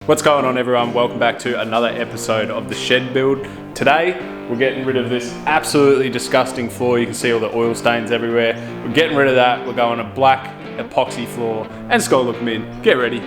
What's going on, everyone? Welcome back to another episode of the shed build. Today we're getting rid of this absolutely disgusting floor. You can see all the oil stains everywhere. We're getting rid of that. We're going a black epoxy floor and it's gonna look mint. Get ready.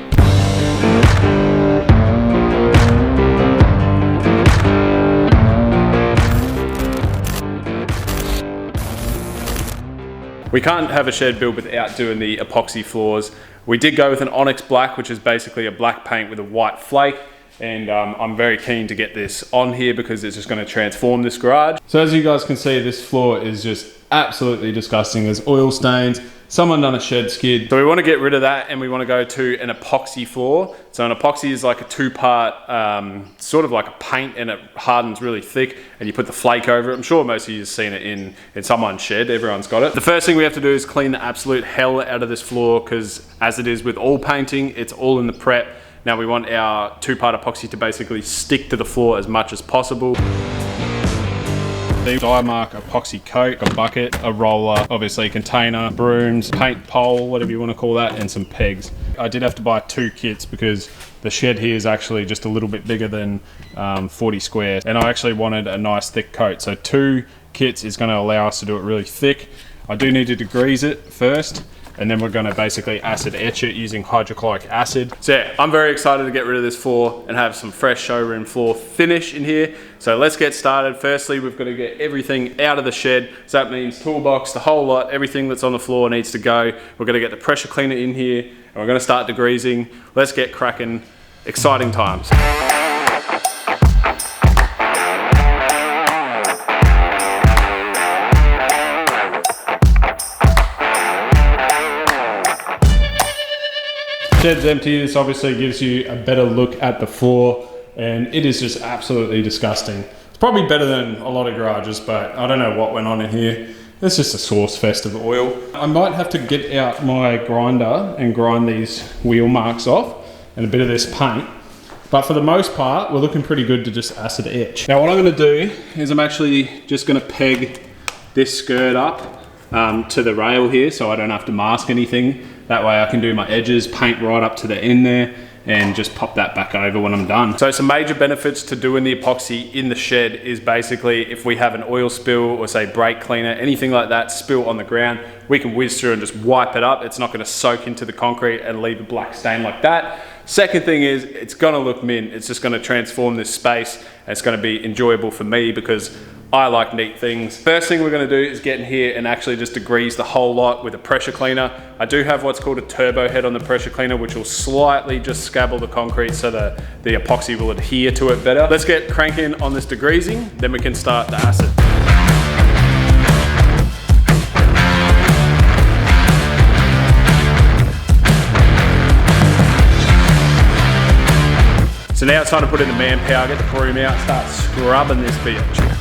We can't have a shed build without doing the epoxy floors. We did go with an onyx black, which is basically a black paint with a white flake. And I'm very keen to get this on here because it's just going to transform this garage. So as you guys can see, this floor is just absolutely disgusting. There's oil stains. Someone done a shed skid. So we want to get rid of that and we want to go to an epoxy floor. So an epoxy is like a two-part, sort of like a paint, and it hardens really thick and you put the flake over it. I'm sure most of you have seen it in someone's shed. Everyone's got it. The first thing we have to do is clean the absolute hell out of this floor because as it is with all painting, it's all in the prep. Now we want our two-part epoxy to basically stick to the floor as much as possible. The dymark epoxy coat, a bucket, a roller, obviously a container, brooms, paint pole, whatever you want to call that, and some pegs. I did have to buy 2 kits because the shed here is actually just a little bit bigger than 40 square, and I actually wanted a nice thick coat. So 2 kits is going to allow us to do it really thick. I do need to degrease it first, and then we're going to basically acid etch it using hydrochloric acid. So yeah, I'm very excited to get rid of this floor and have some fresh showroom floor finish in here. So let's get started. Firstly, we've got to get everything out of the shed. So that means toolbox, the whole lot, everything that's on the floor needs to go. We're going to get the pressure cleaner in here and we're going to start degreasing. Let's get cracking. Exciting times. Shed's empty. This obviously gives you a better look at the floor and it is just absolutely disgusting. It's probably better than a lot of garages, but I don't know what went on in here. It's just a sauce fest of oil. I might have to get out my grinder and grind these wheel marks off and a bit of this paint. But for the most part, we're looking pretty good to just acid etch. Now what I'm gonna do is I'm actually just gonna peg this skirt up to the rail here so I don't have to mask anything. That way I can do my edges, paint right up to the end there, and just pop that back over when I'm done. So some major benefits to doing the epoxy in the shed is basically if we have an oil spill or say brake cleaner, anything like that spill on the ground, we can whiz through and just wipe it up. It's not gonna soak into the concrete and leave a black stain like that. Second thing is it's gonna look mint. It's just gonna transform this space and it's gonna be enjoyable for me because I like neat things. First thing we're gonna do is get in here and actually just degrease the whole lot with a pressure cleaner. I do have what's called a turbo head on the pressure cleaner, which will slightly just scabble the concrete so the epoxy will adhere to it better. Let's get cranking on this degreasing, then we can start the acid. So now it's time to put in the manpower, get the broom out, start scrubbing this bitch.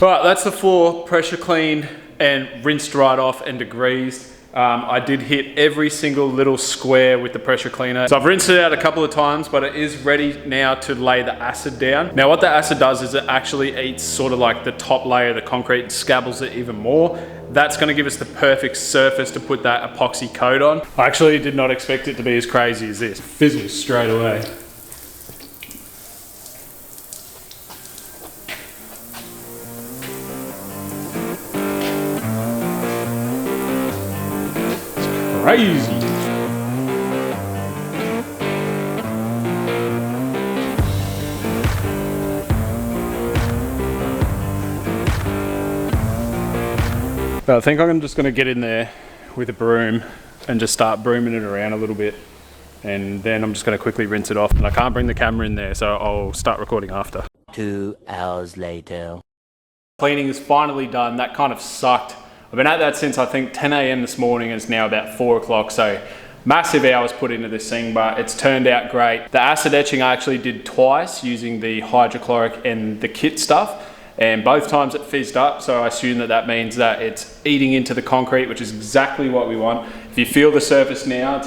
Right, that's the floor pressure cleaned and rinsed right off and degreased. I did hit every single little square with the pressure cleaner. So I've rinsed it out a couple of times, but it is ready now to lay the acid down. Now what the acid does is it actually eats sort of like the top layer of the concrete and scabbles it even more. That's gonna give us the perfect surface to put that epoxy coat on. I actually did not expect it to be as crazy as this. Fizzles straight away. Crazy. But I think I'm just going to get in there with a broom, and just start brooming it around a little bit. And then I'm just going to quickly rinse it off. And I can't bring the camera in there, so I'll start recording after. 2 hours later. Cleaning is finally done. That kind of sucked. I've been at that since I think 10 a.m. this morning, and it's now about 4 o'clock. So massive hours put into this thing, but it's turned out great. The acid etching I actually did twice using the hydrochloric and the kit stuff. And both times it fizzed up, so I assume that that means that it's eating into the concrete, which is exactly what we want. If you feel the surface now,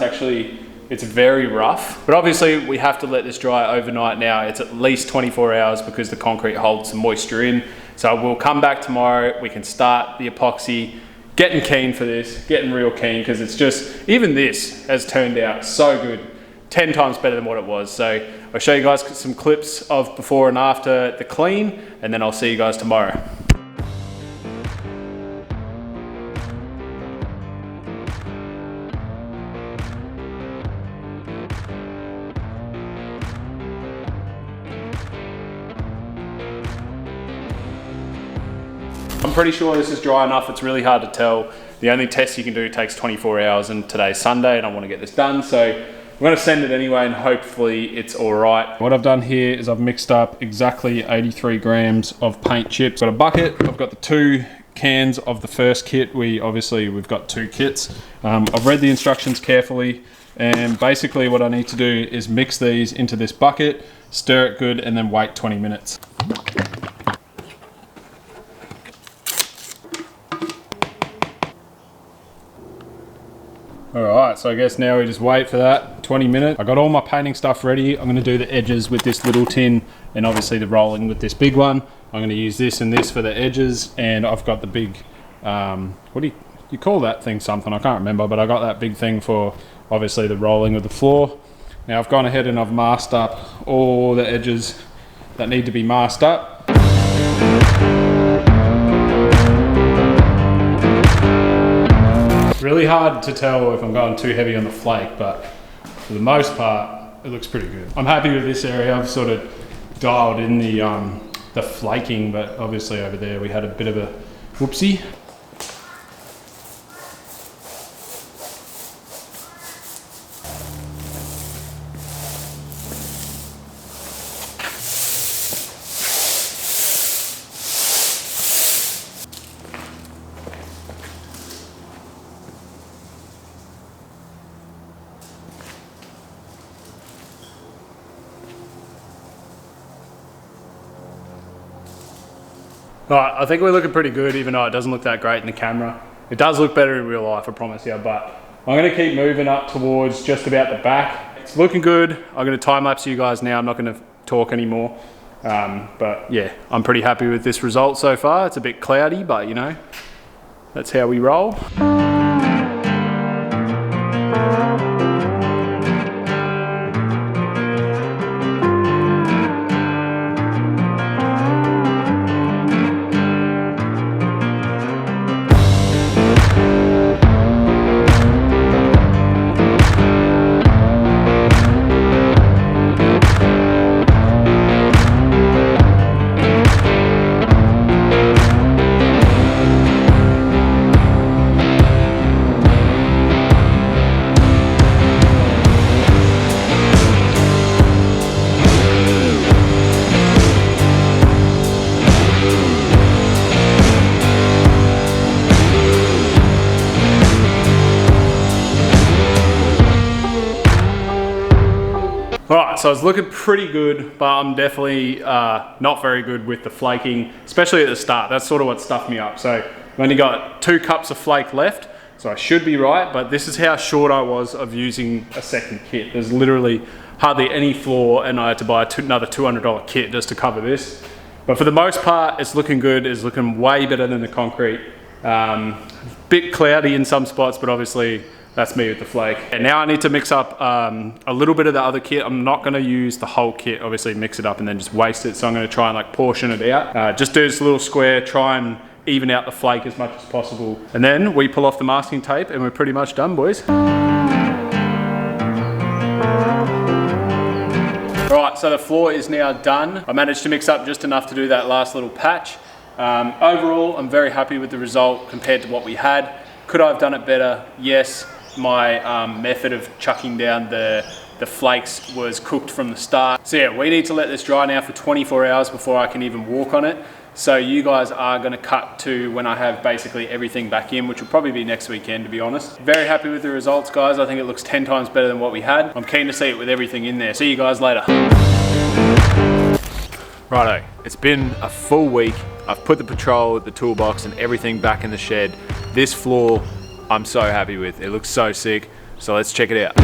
it's very rough. But obviously we have to let this dry overnight now. It's at least 24 hours because the concrete holds some moisture in. So we'll come back tomorrow, we can start the epoxy. Getting keen for this, getting real keen, because it's just, even this has turned out so good. 10 times better than what it was. So I'll show you guys some clips of before and after the clean, and then I'll see you guys tomorrow. I'm pretty sure this is dry enough. It's really hard to tell. The only test you can do takes 24 hours, and today's Sunday and I want to get this done. So I'm going to send it anyway, and hopefully it's all right. What I've done here is I've mixed up exactly 83 grams of paint chips. Got a bucket, I've got the 2 cans of the first kit. We've got 2 kits. I've read the instructions carefully, and basically what I need to do is mix these into this bucket, stir it good, and then wait 20 minutes. Alright, so I guess now we just wait for that 20 minutes. I got all my painting stuff ready. I'm going to do the edges with this little tin, and obviously the rolling with this big one. I'm going to use this and this for the edges, and I've got the big, what do you call that thing, something, I can't remember, but I got that big thing for obviously the rolling of the floor. Now I've gone ahead and I've masked up all the edges that need to be masked up. Really hard to tell if I'm going too heavy on the flake, but for the most part, it looks pretty good. I'm happy with this area. I've sort of dialed in the flaking, but obviously over there we had a bit of a whoopsie. Right, I think we're looking pretty good, even though it doesn't look that great in the camera. It does look better in real life, I promise you, but I'm gonna keep moving up towards just about the back. It's looking good. I'm gonna time lapse you guys now. I'm not gonna talk anymore. But yeah, I'm pretty happy with this result so far. It's a bit cloudy, but you know, that's how we roll. Alright, so it's looking pretty good, but I'm definitely not very good with the flaking, especially at the start. That's sort of what stuffed me up. So I've only got 2 cups of flake left, so I should be right, but this is how short I was of using a second kit. There's literally hardly any floor, and I had to buy another $200 kit just to cover this. But for the most part, it's looking good. It's looking way better than the concrete. Bit cloudy in some spots, but obviously that's me with the flake. And now I need to mix up a little bit of the other kit. I'm not gonna use the whole kit, obviously mix it up and then just waste it. So I'm gonna try and like portion it out. Just do this little square, try and even out the flake as much as possible. And then we pull off the masking tape and we're pretty much done, boys. Right, so the floor is now done. I managed to mix up just enough to do that last little patch. Overall, I'm very happy with the result compared to what we had. Could I have done it better? Yes. my method of chucking down the flakes was cooked from the start. So yeah, we need to let this dry now for 24 hours before I can even walk on it. So you guys are gonna cut to when I have basically everything back in, which will probably be next weekend, to be honest. Very happy with the results, guys. I think it looks 10 times better than what we had. I'm keen to see it with everything in there. See you guys later. Righto, it's been a full week. I've put the patrol, the toolbox and everything back in the shed. This floor, I'm so happy with. It looks so sick. So let's check it out.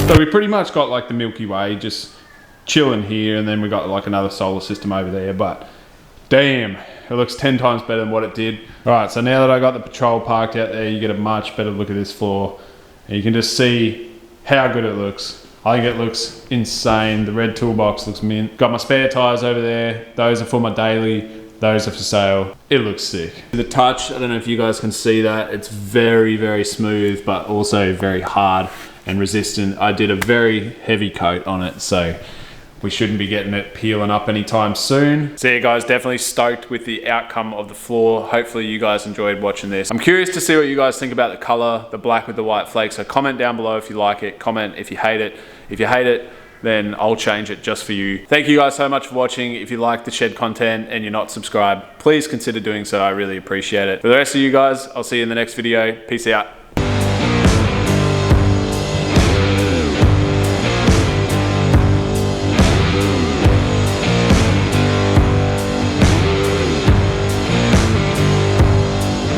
So we pretty much got like the Milky Way just chilling here, and then we got like another solar system over there, but damn, it looks 10 times better than what it did. All right, so now that I got the patrol parked out there, you get a much better look at this floor, and you can just see how good it looks. I think it looks insane. The red toolbox looks mint. Got my spare tires over there. Those are for my daily. Those are for sale. It looks sick. The touch, I don't know if you guys can see that. It's very, very smooth, but also very hard and resistant. I did a very heavy coat on it, so we shouldn't be getting it peeling up anytime soon. So yeah guys, definitely stoked with the outcome of the floor. Hopefully you guys enjoyed watching this. I'm curious to see what you guys think about the color, the black with the white flakes. So comment down below if you like it, comment if you hate it. If you hate it, then I'll change it just for you. Thank you guys so much for watching. If you like the shed content and you're not subscribed, please consider doing so. I really appreciate it. For the rest of you guys, I'll see you in the next video. Peace out.